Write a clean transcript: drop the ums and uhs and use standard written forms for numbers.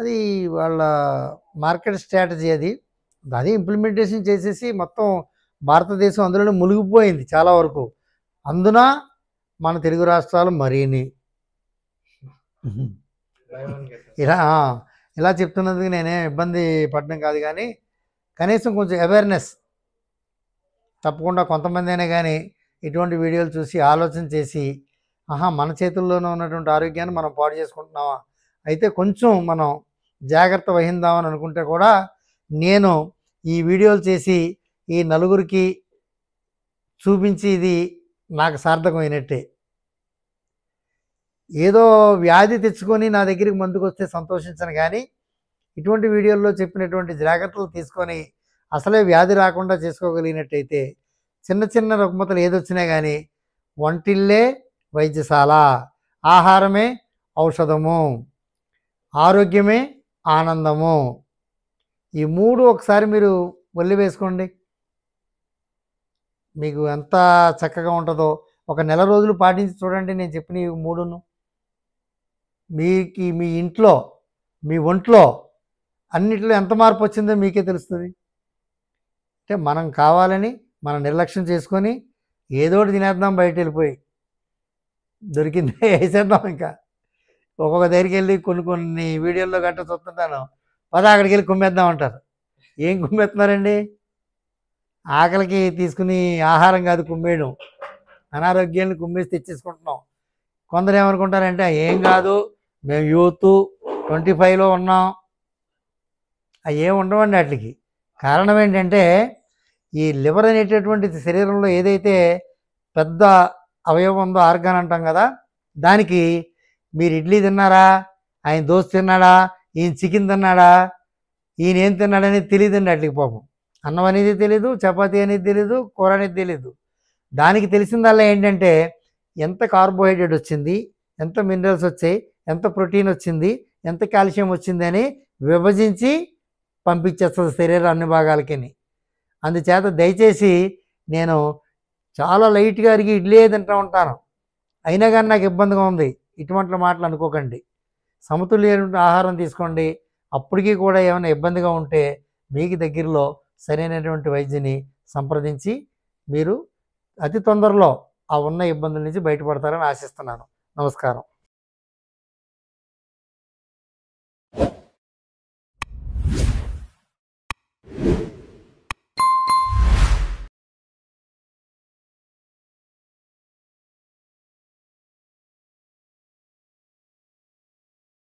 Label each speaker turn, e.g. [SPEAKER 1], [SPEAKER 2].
[SPEAKER 1] అది వాళ్ళ market strategy అది. అది ఇంప్లిమెంటేషన్ చేసేసి మొత్తం భారతదేశం అందులోనే మునిగిపోయింది చాలా వరకు. అందున మన తెలుగు రాష్ట్రాలు మరీని ఇలా ఇలా చెప్తున్నందుకు నేనేం ఇబ్బంది పడడం కాదు, కానీ కనీసం కొంచెం అవేర్నెస్ తప్పకుండా కొంతమంది అయినా కానీ ఇటువంటి వీడియోలు చూసి ఆలోచన చేసి, మన చేతుల్లోనే ఉన్నటువంటి ఆరోగ్యాన్ని మనం పాడు చేసుకుంటున్నామా, అయితే కొంచెం మనం జాగ్రత్త వహిందామని అనుకుంటే కూడా నేను ఈ వీడియోలు చేసి ఈ నలుగురికి చూపించి ఇది నాకు సార్థకమైనట్టే. ఏదో వ్యాధి తెచ్చుకొని నా దగ్గరికి మందుకు వస్తే సంతోషించను, కానీ ఇటువంటి వీడియోల్లో చెప్పినటువంటి జాగ్రత్తలు తీసుకొని అసలే వ్యాధి రాకుండా చేసుకోగలిగినట్టయితే చిన్న చిన్న రుగ్మతలు ఏదొచ్చినా కానీ వంటిల్లే వైద్యశాల, ఆహారమే ఔషధము, ఆరోగ్యమే ఆనందము, ఈ మూడు ఒకసారి మీరు ఒల్లి వేసుకోండి, మీకు ఎంత చక్కగా ఉంటుందో. ఒక నెల రోజులు పాటించి చూడండి నేను చెప్పిన ఈ మూడును. మీకు మీ ఇంట్లో మీ ఒంట్లో అన్నిట్లో ఎంత మార్పు వచ్చిందో మీకే తెలుస్తుంది. అంటే మనం కావాలని మనం నిర్లక్ష్యం చేసుకొని ఏదోటి తినేద్దాం, బయట వెళ్ళిపోయి దొరికిందే వేసేద్దాం. ఇంకా ఒక్కొక్క దగ్గరికి వెళ్ళి కొన్ని వీడియోల్లో గట్ట చూస్తుంటాను, అక్కడికి వెళ్ళి కుమ్మేద్దాం అంటారు. ఏం కుమ్మేస్తున్నారండి? ఆకలికి తీసుకుని ఆహారం కాదు కుమ్మేయడం, అనారోగ్యాన్ని కుమ్మేసి తెచ్చేసుకుంటున్నాం. కొందరు ఏమనుకుంటారంటే ఏం కాదు, మేము యూత్ 25లో ఉన్నాం, అవి ఏమి ఉండవండి. వాటికి కారణం ఏంటంటే ఈ లివర్ అనేటటువంటి శరీరంలో ఏదైతే పెద్ద అవయవం ఉందో, ఆర్గాన్ అంటాం కదా, దానికి మీరు ఇడ్లీ తిన్నారా, ఆయన దోశ తిన్నాడా, ఈయన చికెన్ తిన్నాడా, ఈయన ఏం తిన్నాడనేది తెలియదండి. వాటికి పాపం అన్నం అనేది తెలీదు, చపాతీ అనేది తెలీదు, కూర అనేది తెలీదు. దానికి తెలిసిందల్లా ఏంటంటే ఎంత కార్బోహైడ్రేట్ వచ్చింది, ఎంత మినరల్స్ వచ్చాయి, ఎంత ప్రోటీన్ వచ్చింది, ఎంత కాల్షియం వచ్చింది అని విభజించి పంపించేస్తుంది శరీరం అన్ని భాగాలకి. అందుచేత దయచేసి నేను చాలా లైట్గా అరిగి ఇడ్లీ తింటూ ఉంటాను, అయినా కానీ నాకు ఇబ్బందిగా ఉంది, ఇటువంటి మాటలు అనుకోకండి. సమతుల్యమైన ఆహారం తీసుకోండి. అప్పటికీ కూడా ఏమైనా ఇబ్బందిగా ఉంటే మీకు దగ్గరలో సరైనటువంటి వైద్యుని సంప్రదించి మీరు అతి తొందరలో ఆ ఉన్న ఇబ్బందుల నుంచి బయటపడతారని ఆశిస్తున్నాను. నమస్కారం.